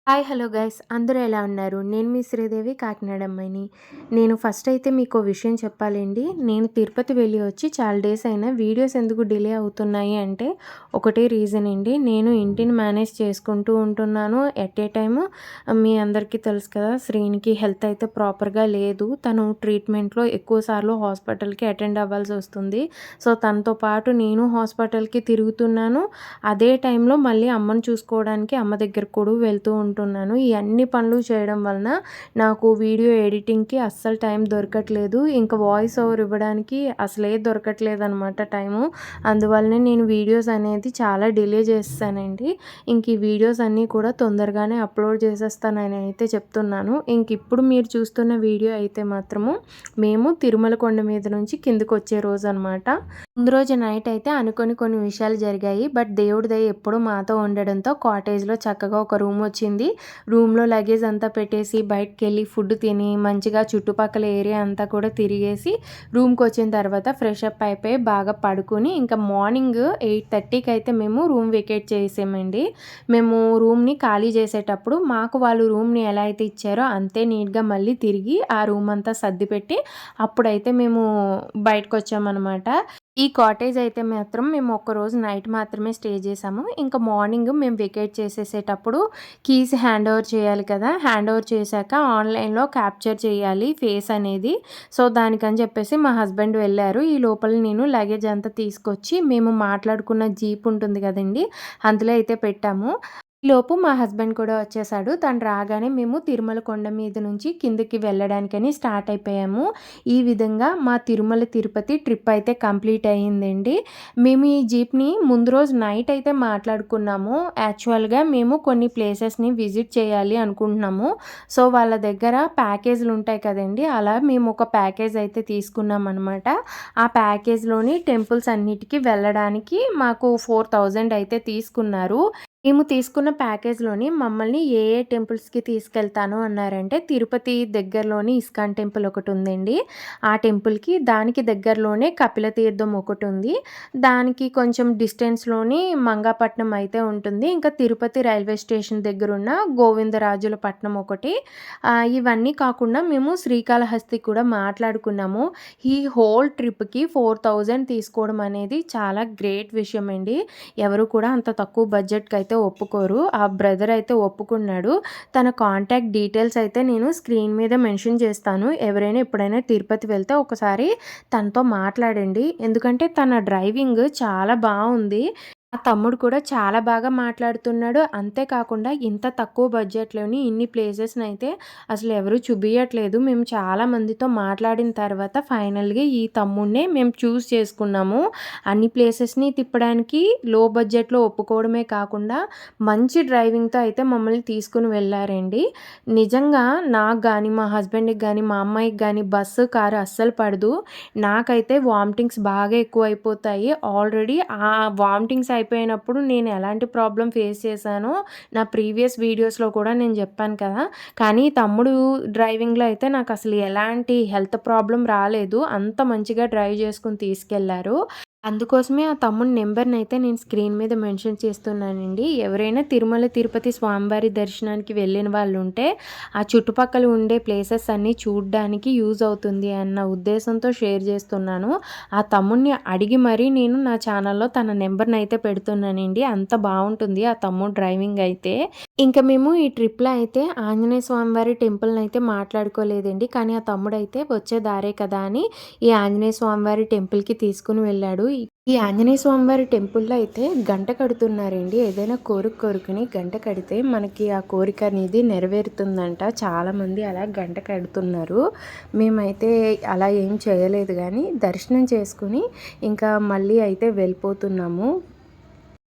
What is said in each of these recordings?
Hi hello guys అందరూ ఎలా ఉన్నారు? నేను మీ శ్రీదేవి కాకినాడ అమ్మాయిని. నేను ఫస్ట్ అయితే మీకో విషయం చెప్పాలండి. నేను తిరుపతి వెళ్ళి వచ్చి చాలా డేస్ అయినా వీడియోస్ ఎందుకు డిలే అవుతున్నాయి అంటే ఒకటే రీజన్ అండి. నేను ఇంటిని మేనేజ్ చేసుకుంటూ ఉంటున్నాను. ఎట్ ఏ టైమ్ మీ అందరికీ తెలుసు కదా, శ్రీనికి హెల్త్ అయితే ప్రాపర్గా లేదు. తను ట్రీట్మెంట్లో ఎక్కువ సార్లు హాస్పిటల్కి అటెండ్ అవ్వాల్సి వస్తుంది. సో తనతో పాటు నేను హాస్పిటల్కి తిరుగుతున్నాను. అదే టైంలో మళ్ళీ అమ్మని చూసుకోవడానికి అమ్మ దగ్గరకు కూడా వెళ్తూ ఉంటున్నాను. ఈ అన్ని పనులు చేయడం వలన నాకు వీడియో ఎడిటింగ్‌కి అస్సలు టైం దొరకట్లేదు. ఇంకా వాయిస్ ఓవర్ ఇవ్వడానికి అసలే దొరకట్లేదనమాట టైము. అందువల్లనే నేను వీడియోస్ అనేది చాలా డిలే చేసేసానండి. ఇంక ఈ వీడియోస్ అన్నీ కూడా తొందరగానే అప్లోడ్ చేసేస్తానని అయితే చెప్తున్నాను. ఇంక ఇప్పుడు మీరు చూస్తున్న వీడియో అయితే మాత్రము మేము తిరుమల కొండ మీద నుంచి కిందకొచ్చే రోజనమాట. ముందు రోజు నైట్ అయితే అనుకోని కొన్ని విషయాలు జరిగాయి. బట్ దేవుడి దయ ఎప్పుడూ మాతో ఉండడంతో కాటేజ్‌లో చక్కగా ఒక రూమ్ వచ్చింది. రూమ్‌లో లగేజ్ అంతా పెట్టేసి బయటికెళ్ళి ఫుడ్ తిని మంచిగా చుట్టుపక్కల ఏరియా అంతా కూడా తిరిగేసి రూమ్‌కొచ్చిన తర్వాత ఫ్రెష్ అప్ అయిపోయి బాగా పడుకొని ఇంకా మార్నింగ్ 8:30కి అయితే మేము రూమ్ వెకేట్ చేసామండి. మేము రూమ్‌ని ఖాళీ చేసేటప్పుడు మాకు వాళ్ళు రూమ్‌ని ఎలా అయితే ఇచ్చారో అంతే నీట్‌గా మళ్ళీ తిరిగి ఆ రూమ్ అంతా సర్దిపెట్టి అప్పుడైతే మేము బయటకొచ్చామనమాట. ఈ కాటేజ్ అయితే మాత్రం మేము ఒక్కరోజు నైట్ మాత్రమే స్టే చేసాము. ఇంకా మార్నింగ్ మేము వెకేట్ చేసేసేటప్పుడు కీస్ హ్యాండ్ ఓవర్ చేయాలి కదా! హ్యాండ్ ఓవర్ చేశాక ఆన్‌లైన్‌లో క్యాప్చర్ చేయాలి ఫేస్ అనేది. సో దానికని చెప్పేసి మా హస్బెండ్ వెళ్ళారు. ఈ లోపల నేను లగేజ్ అంతా తీసుకొచ్చి మేము మాట్లాడుకున్న జీప్ ఉంటుంది కదండీ! అందులో అయితే పెట్టాము. ఈలోపు మా హస్బెండ్ కూడా వచ్చేసాడు. తను రాగానే మేము తిరుమల కొండ మీద నుంచి కిందకి వెళ్ళడానికని స్టార్ట్ అయిపోయాము. ఈ విధంగా మా తిరుమల తిరుపతి ట్రిప్ అయితే కంప్లీట్ అయ్యిందండి. మేము ఈ జీప్‌ని ముందు రోజు నైట్ అయితే మాట్లాడుకున్నాము. యాక్చువల్‌గా మేము కొన్ని ప్లేసెస్‌ని విజిట్ చేయాలి అనుకుంటున్నాము. సో వాళ్ళ దగ్గర ప్యాకేజ్‌లు ఉంటాయి కదండీ! అలా మేము ఒక ప్యాకేజ్ అయితే తీసుకున్నామనమాట. ఆ ప్యాకేజ్‌లోని టెంపుల్స్ అన్నిటికి వెళ్ళడానికి మాకు 4000 అయితే తీసుకున్నారు. మేము తీసుకున్న ప్యాకేజ్‌లోని మమ్మల్ని ఏ ఏ టెంపుల్స్‌కి తీసుకెళ్తాను అన్నారంటే, తిరుపతి దగ్గరలోని ఇస్కాన్ టెంపుల్ ఒకటుందండి. ఆ టెంపుల్‌కి దానికి దగ్గరలోనే కపిలతీర్థం ఒకటుంది. దానికి కొంచెం డిస్టెన్స్‌లోని మంగాపట్నం అయితే ఉంటుంది. ఇంకా తిరుపతి రైల్వే స్టేషన్ దగ్గరున్న గోవిందరాజుల పట్నం ఒకటి. ఇవన్నీ కాకుండా మేము శ్రీకాళహస్తి కూడా మాట్లాడుకున్నాము. ఈ హోల్ ట్రిప్‌కి 4000 తీసుకోవడం అనేది చాలా గ్రేట్ విషయం అండి. ఎవరు కూడా అంత తక్కువ బడ్జెట్‌కి అయితే ఒప్పుకోరు. ఆ బ్రదర్ అయితే ఒప్పుకున్నాడు. తన కాంటాక్ట్ డీటెయిల్స్ అయితే నేను స్క్రీన్ మీద మెన్షన్ చేస్తాను. ఎవరైనా ఎప్పుడైనా తిరుపతి వెళ్తే ఒకసారి తనతో మాట్లాడండి. ఎందుకంటే తన డ్రైవింగ్ చాలా బావుంది. మా తమ్ముడు కూడా చాలా బాగా మాట్లాడుతున్నాడు. అంతే కాకుండా ఇంత తక్కువ బడ్జెట్‌లోని ఇన్ని ప్లేసెస్‌నైతే అసలు ఎవరు చూపియట్లేదు. మేము చాలా మందితో మాట్లాడిన తర్వాత ఫైనల్‌గా ఈ తమ్ముడినే మేము చేసుకున్నాము. అన్ని ప్లేసెస్‌ని తిప్పడానికి లో బడ్జెట్‌లో ఒప్పుకోవడమే కాకుండా మంచి డ్రైవింగ్‌తో అయితే మమ్మల్ని తీసుకొని వెళ్లారండి. నిజంగా నాకు గాని, మా హస్బెండ్‌కి గాని, మా అమ్మాయికి గాని బస్సు, కారు అస్సలు పడదు. నాకైతే వామిటింగ్స్ బాగా ఎక్కువైపోతాయి. ఆల్రెడీ ఆ వామిటింగ్స్ అయిపోయినప్పుడు నేను ఎలాంటి ప్రాబ్లమ్ ఫేస్ చేశానో నా ప్రీవియస్ వీడియోస్‌లో కూడా నేను చెప్పాను కదా! కానీ తమ్ముడు డ్రైవింగ్‌లో అయితే నాకసలు ఎలాంటి హెల్త్ ప్రాబ్లమ్ రాలేదు. అంత మంచిగా డ్రైవ్ చేసుకొని తీసుకెళ్లారు. అందుకోసమే ఆ తమ్ముడి నంబర్‌నైతే నేను స్క్రీన్ మీద మెన్షన్ చేస్తున్నానండి. ఎవరైనా తిరుమల తిరుపతి స్వామివారి దర్శనానికి వెళ్ళిన వాళ్ళుంటే, ఆ చుట్టుపక్కల ఉండే ప్లేసెస్ అన్నీ చూడ్డానికి యూజ్ అవుతుంది అన్న ఉద్దేశంతో షేర్ చేస్తున్నాను. ఆ తమ్ముడిని అడిగి మరీ నేను నా ఛానల్‌లో తన నంబర్‌నైతే పెడుతున్నానండి. అంత బావుంటుంది ఆ తమ్ముడు డ్రైవింగ్ అయితే. ఇంక మేము ఈ ట్రిప్‌లో అయితే ఆంజనేయ స్వామివారి టెంపుల్‌నైతే మాట్లాడుకోలేదండి. కానీ ఆ తమ్ముడైతే వచ్చే దారే కదా అని ఈ ఆంజనేయ స్వామివారి టెంపుల్‌కి తీసుకొని వెళ్ళాడు. ఈ ఆంజనేయ స్వామివారి టెంపుల్‌లో అయితే గంట కడుతున్నారండి. ఏదైనా కోరిక కోరుకుని గంట కడితే మనకి ఆ కోరిక అనేది నెరవేరుతుందంట. చాలామంది అలా గంట కడుతున్నారు. మేమైతే అలా ఏం చేయలేదు గానీ దర్శనం చేసుకొని ఇంకా మళ్ళీ అయితే వెళ్ళిపోతున్నాము.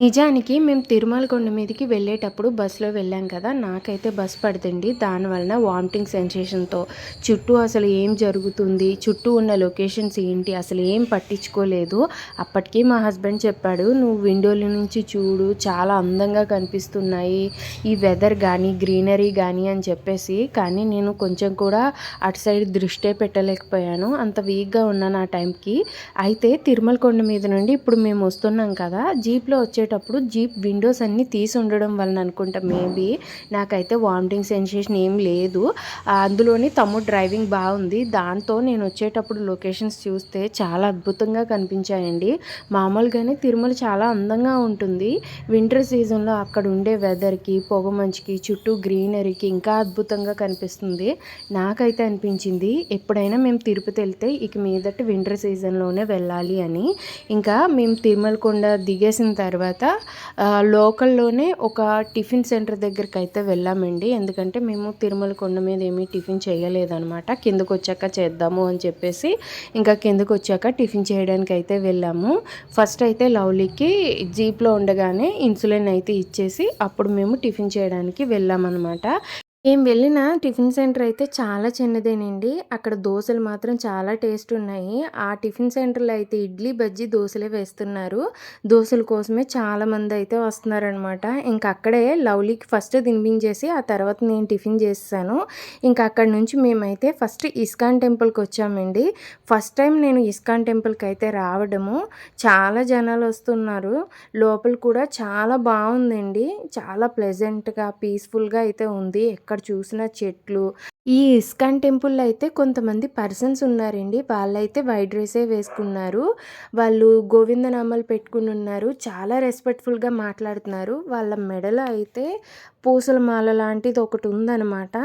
నిజానికి మేము తిరుమల కొండ మీదకి వెళ్ళేటప్పుడు బస్సులో వెళ్ళాం కదా! నాకైతే బస్ పడదండి. దానివలన వామిటింగ్ సెన్సేషన్‌తో చుట్టూ అసలు ఏం జరుగుతుంది? చుట్టూ ఉన్న లొకేషన్స్ ఏంటి? అసలు ఏం పట్టించుకోలేదు. అప్పటికి మా హస్బెండ్ చెప్పాడు, "నువ్వు విండోలో నుంచి చూడు చాలా అందంగా కనిపిస్తున్నాయి. ఈ వెదర్ గానీ, గ్రీనరీ గానీ" అని చెప్పేసి. కానీ నేను కొంచెం కూడా అటు సైడ్ దృష్టే పెట్టలేకపోయాను. అంత వీక్‌గా ఉన్నాను ఆ టైంకి. అయితే తిరుమల కొండ మీద నుండి ఇప్పుడు మేము వస్తున్నాం కదా! జీప్‌లో వచ్చేటప్పుడు వచ్చేటప్పుడు జీప్ విండోస్ అన్నీ తీసి ఉండడం వలన అనుకుంటా మేబీ నాకైతే వామిటింగ్ సెన్సేషన్ ఏం లేదు. అందులోని తమ్ముడు డ్రైవింగ్ బాగుంది. దాంతో నేను వచ్చేటప్పుడు లొకేషన్స్ చూస్తే చాలా అద్భుతంగా కనిపించాయండి. మామూలుగానే తిరుమల చాలా అందంగా ఉంటుంది. వింటర్ సీజన్లో అక్కడ ఉండే వెదర్కి, పొగమంచుకి, చుట్టూ గ్రీనరీకి ఇంకా అద్భుతంగా కనిపిస్తుంది. నాకైతే అనిపించింది ఎప్పుడైనా మేము తిరుపతి వెళ్తే ఇక మీదట వింటర్ సీజన్లోనే వెళ్ళాలి అని. ఇంకా మేము తిరుమల కొండ దిగేసిన తర్వాత లోకల్లోనే ఒక టిఫిన్ సెంటర్ దగ్గరికి అయితే వెళ్ళామండి. ఎందుకంటే మేము తిరుమల కొండ మీద ఏమీ టిఫిన్ చేయలేదన్నమాట. కిందకు వచ్చాక చేద్దాము అని చెప్పేసి ఇంకా కిందకు వచ్చాక టిఫిన్ చేయడానికి అయితే వెళ్ళాము. ఫస్ట్ అయితే లవ్లీకి జీప్లో ఉండగానే ఇన్సులిన్ అయితే ఇచ్చేసి అప్పుడు మేము టిఫిన్ చేయడానికి వెళ్ళామన్నమాట. మేము వెళ్ళిన టిఫిన్ సెంటర్ అయితే చాలా చిన్నదేనండి. అక్కడ దోసలు మాత్రం చాలా టేస్ట్ ఉన్నాయి. ఆ టిఫిన్ సెంటర్లో అయితే ఇడ్లీ, బజ్జీ, దోసలే వేస్తున్నారు. దోసల కోసమే చాలామంది అయితే వస్తున్నారనమాట. ఇంకా అక్కడే లవ్లీకి ఫస్ట్ తినిపించేసి ఆ తర్వాత నేను టిఫిన్ చేసాను. ఇంకా అక్కడ నుంచి మేమైతే ఫస్ట్ ఇస్కాన్ టెంపుల్కి వచ్చామండి. ఫస్ట్ టైం నేను ఇస్కాన్ టెంపుల్కి అయితే రావడము. చాలా జనాలు వస్తున్నారు. లోపల కూడా చాలా బాగుందండి. చాలా ప్లెజెంట్గా, పీస్ఫుల్గా అయితే ఉంది. ఎక్కడ చూసిన చెట్లు. ఈ ఇస్కాన్ టెంపుల్లో అయితే కొంతమంది పర్సన్స్ ఉన్నారండి. వాళ్ళైతే వైట్ డ్రెస్సే వేసుకున్నారు. వాళ్ళు గోవిందనామాలు పెట్టుకుని ఉన్నారు. చాలా రెస్పెక్ట్ఫుల్గా మాట్లాడుతున్నారు. వాళ్ళ మెడలో అయితే పూసల మాల లాంటిది ఒకటి ఉందన్నమాట.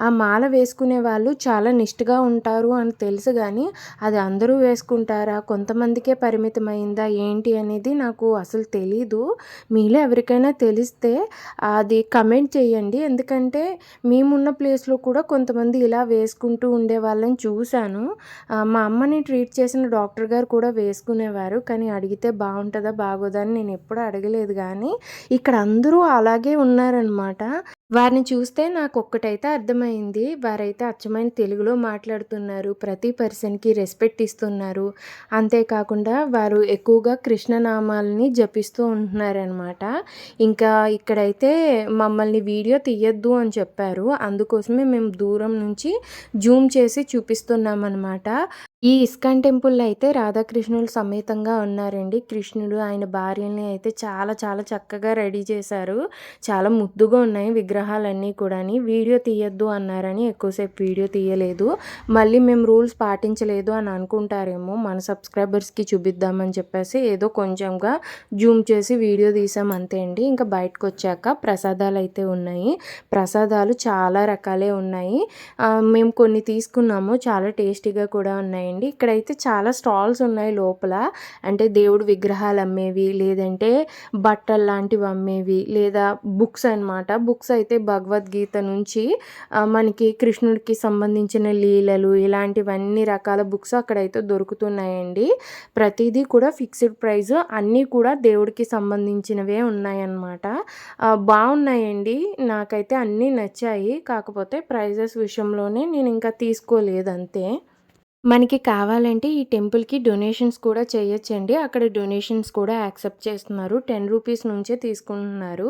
ఆ మాల వేసుకునే వాళ్ళు చాలా నిష్ఠగా ఉంటారు అని తెలుసు, కానీ అది అందరూ వేసుకుంటారా, కొంతమందికే పరిమితమైందా ఏంటి అనేది నాకు అసలు తెలీదు. మీలో ఎవరికైనా తెలిస్తే అది కమెంట్ చేయండి. ఎందుకంటే మేమున్న ప్లేస్లో కూడా కొంతమంది ఇలా వేసుకుంటూ ఉండే వాళ్ళని చూశాను. మా అమ్మని ట్రీట్ చేసిన డాక్టర్ గారు కూడా వేసుకునేవారు. కానీ అడిగితే బాగుంటుందా బాగోదా అని నేను ఎప్పుడూ అడగలేదు. కానీ ఇక్కడ అందరూ అలాగే ఉన్నారనమాట. వారిని చూస్తే నాకు ఒక్కటైతే అర్థమైంది. వారైతే అచ్చమైన తెలుగులో మాట్లాడుతున్నారు. ప్రతి పర్సన్కి రెస్పెక్ట్ ఇస్తున్నారు. అంతేకాకుండా వారు ఎక్కువగా కృష్ణనామాలని జపిస్తూ ఉంటున్నారనమాట. ఇంకా ఇక్కడైతే మమ్మల్ని వీడియో తీయొద్దు అని చెప్పారు. అందుకోసమే మేము దూరం నుంచి జూమ్ చేసి చూపిస్తున్నామన్నమాట. ఈ ఇస్కాన్ టెంపుల్లో అయితే రాధాకృష్ణులు సమేతంగా ఉన్నారండి. కృష్ణుడు ఆయన భార్యని అయితే చాలా చాలా చక్కగా రెడీ చేశారు. చాలా ముద్దుగా ఉన్నాయి విగ్రహాలన్నీ కూడాని. వీడియో తీయొద్దు అన్నారని ఎక్కువసేపు వీడియో తీయలేదు. మళ్ళీ మేము రూల్స్ పాటించలేదు అని అనుకుంటారేమో, మన సబ్స్క్రైబర్స్కి చూపిద్దామని చెప్పేసి ఏదో కొంచెంగా జూమ్ చేసి వీడియో తీసాం అంతే అండి. ఇంకా బయటకు వచ్చాక ప్రసాదాలు అయితే ఉన్నాయి. ప్రసాదాలు చాలా రకాలే ఉన్నాయి. మేము కొన్ని తీసుకున్నాము. చాలా టేస్టీగా కూడా ఉన్నాయి. ఇక్కడైతే చాలా స్టాల్స్ ఉన్నాయి లోపల. అంటే దేవుడు విగ్రహాలు అమ్మేవి, లేదంటే బట్టలు లాంటివి అమ్మేవి, లేదా బుక్స్ అనమాట. బుక్స్ అయితే భగవద్గీత నుంచి మనకి కృష్ణుడికి సంబంధించిన లీలలు ఇలాంటివన్నీ రకాల బుక్స్ అక్కడైతే దొరుకుతున్నాయండి. ప్రతిదీ కూడా ఫిక్స్డ్ ప్రైస్, అన్నీ కూడా దేవుడికి సంబంధించినవే ఉన్నాయన్నమాట. బాగున్నాయండి. నాకైతే అన్నీ నచ్చాయి. కాకపోతే ప్రైజెస్ విషయంలోనే నేను ఇంకా తీసుకోలేదు అంతే. మనకి కావాలంటే ఈ టెంపుల్‌కి డొనేషన్స్ కూడా చేయొచ్చండి. అక్కడ డొనేషన్స్ కూడా యాక్సెప్ట్ చేస్తున్నారు. 10 రూపీస్ నుంచే తీసుకుంటున్నారు.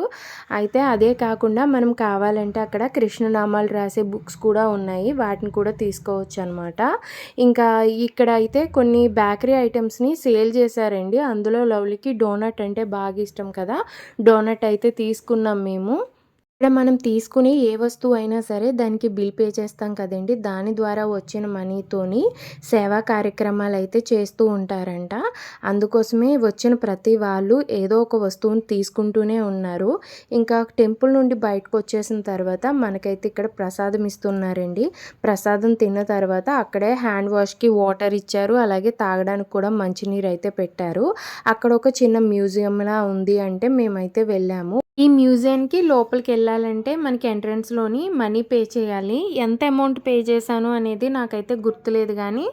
అయితే అదే కాకుండా మనం కావాలంటే అక్కడ కృష్ణనామాలు రాసే బుక్స్ కూడా ఉన్నాయి. వాటిని కూడా తీసుకోవచ్చనమాట. ఇంకా ఇక్కడ అయితే కొన్ని బేకరీ ఐటెమ్స్‌ని సేల్ చేశారండి. అందులో లవ్లీకి డోనట్ అంటే బాగా ఇష్టం కదా! డోనట్ అయితే తీసుకున్నాం మేము. ఇక్కడ మనం తీసుకునే ఏ వస్తువు అయినా సరే దానికి బిల్ పే చేస్తాం కదండి. దాని ద్వారా వచ్చిన మనీతోని సేవా కార్యక్రమాలు అయితే చేస్తూ ఉంటారంట. అందుకోసమే వచ్చిన ప్రతి వాళ్ళు ఏదో ఒక వస్తువుని తీసుకుంటూనే ఉన్నారు. ఇంకా టెంపుల్ నుండి బయటకు వచ్చేసిన తర్వాత మనకైతే ఇక్కడ ప్రసాదం ఇస్తున్నారండి. ప్రసాదం తిన్న తర్వాత అక్కడే హ్యాండ్ వాష్కి వాటర్ ఇచ్చారు. అలాగే తాగడానికి కూడా మంచినీరు అయితే పెట్టారు. అక్కడ ఒక చిన్న మ్యూజియంలా ఉంది అంటే మేమైతే వెళ్ళాము. ఈ మ్యూజియంకి లోపలికి వెళ్ళాలంటే మనకి ఎంట్రన్స్లోని మనీ పే చేయాలి. ఎంత అమౌంట్ పే చేశాను అనేది నాకైతే గుర్తులేదు, కానీ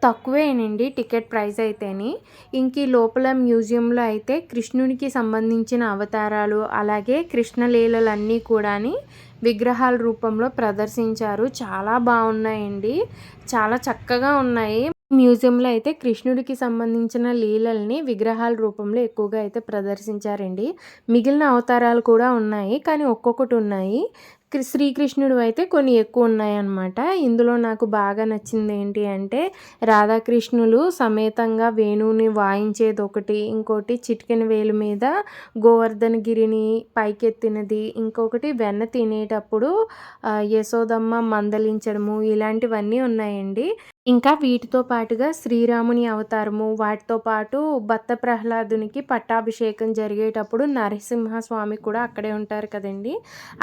తక్కువేనండి టికెట్ ప్రైస్ అయితేని. ఇంక ఈ లోపల మ్యూజియంలో అయితే కృష్ణునికి సంబంధించిన అవతారాలు, అలాగే కృష్ణలీలలన్నీ కూడా విగ్రహాల రూపంలో ప్రదర్శించారు. చాలా బాగున్నాయండి. చాలా చక్కగా ఉన్నాయి. మ్యూజియంలో అయితే కృష్ణుడికి సంబంధించిన లీలల్ని విగ్రహాల రూపంలో ఎక్కువగా అయితే ప్రదర్శించారండి. మిగిలిన అవతారాలు కూడా ఉన్నాయి, కానీ ఒక్కొక్కటి ఉన్నాయి. శ్రీకృష్ణుడివయితే కొన్ని ఎక్కువున్నాయన్నమాట. ఇందులో నాకు బాగా నచ్చిందేంటి అంటే, రాధాకృష్ణులు సమేతంగా వేణువుని వాయించేదొకటి, ఇంకోటి చిటికెన వేలు మీద గోవర్ధనగిరిని పైకెత్తినది, ఇంకొకటి వెన్న తినేటప్పుడు యశోదమ్మ మందలించడము, ఇలాంటివన్నీ ఉన్నాయండి. ఇంకా వీటితో పాటుగా శ్రీరాముని అవతారము, వాటితో పాటు భక్త ప్రహ్లాదునికి పట్టాభిషేకం జరిగేటప్పుడు నరసింహస్వామి కూడా అక్కడే ఉంటారు కదండీ!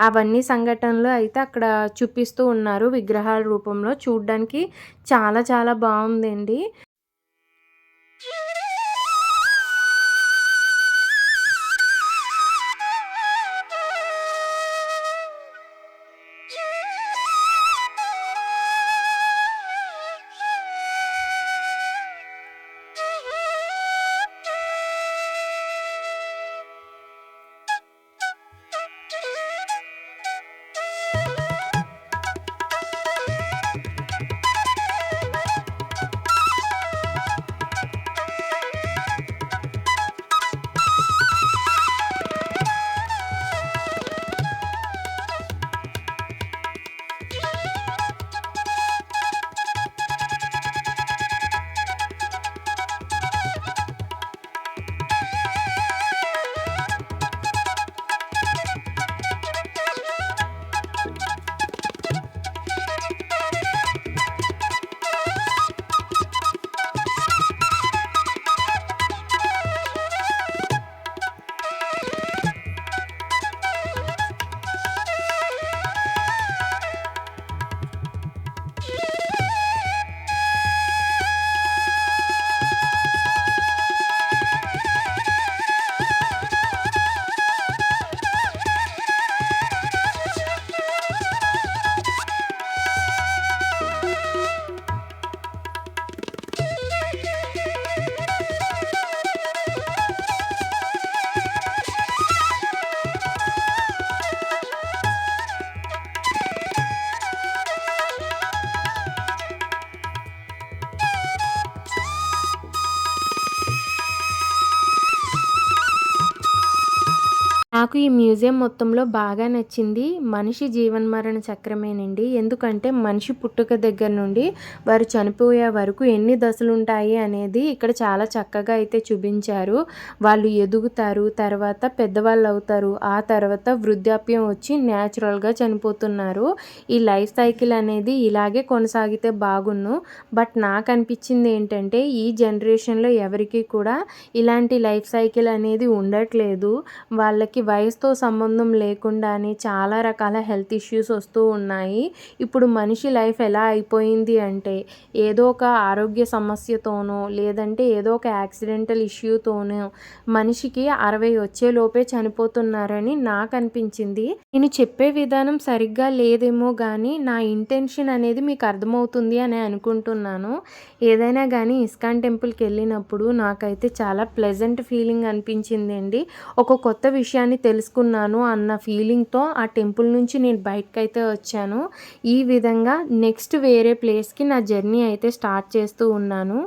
అవన్నీ సంఘటనలు అయితే అక్కడ చూపిస్తూ ఉన్నారు విగ్రహాల రూపంలో. చూడ్డానికి చాలా చాలా బావుందండి. నాకు ఈ మ్యూజియం మొత్తంలో బాగా నచ్చింది మనిషి జీవన్మరణ చక్రమేనండి. ఎందుకంటే మనిషి పుట్టుక దగ్గర నుండి వారు చనిపోయే వరకు ఎన్ని దశలుంటాయి అనేది ఇక్కడ చాలా చక్కగా అయితే చూపించారు. వాళ్ళు ఎదుగుతారు, తర్వాత పెద్దవాళ్ళు అవుతారు, ఆ తర్వాత వృద్ధాప్యం వచ్చి న్యాచురల్‌గా చనిపోతున్నారు. ఈ లైఫ్ సైకిల్ అనేది ఇలాగే కొనసాగితే బాగున్ను. బట్ నాకు అనిపించింది ఏంటంటే ఈ జనరేషన్‌లో ఎవరికీ కూడా ఇలాంటి లైఫ్ సైకిల్ అనేది ఉండట్లేదు. వాళ్ళకి వయసుతో సంబంధం లేకుండానే చాలా రకాల హెల్త్ ఇష్యూస్ వస్తూ ఉన్నాయి. ఇప్పుడు మనిషి లైఫ్ ఎలా అయిపోయింది అంటే ఏదో ఒక ఆరోగ్య సమస్యతోనో, లేదంటే ఏదో ఒక యాక్సిడెంటల్ ఇష్యూతోనో మనిషికి 60 వచ్చేలోపే చనిపోతున్నారని నాకు అనిపించింది. నేను చెప్పే విధానం సరిగ్గా లేదేమో గానీ నా ఇంటెన్షన్ అనేది మీకు అర్థమవుతుంది అని అనుకుంటున్నాను. ఏదైనా కానీ ఇస్కాన్ టెంపుల్‌కి వెళ్ళినప్పుడు నాకైతే చాలా ప్లెజెంట్ ఫీలింగ్ అనిపించిందండి. ఒక కొత్త విషయాన్ని తెలుసుకున్నాను అన్న ఫీలింగ్‌తో ఆ టెంపుల్ నుంచి నేను బయటకైతే వచ్చాను. ఈ విధంగా నెక్స్ట్ వేరే ప్లేస్‌కి నా జర్నీ అయితే స్టార్ట్ చేస్తూ ఉన్నాను.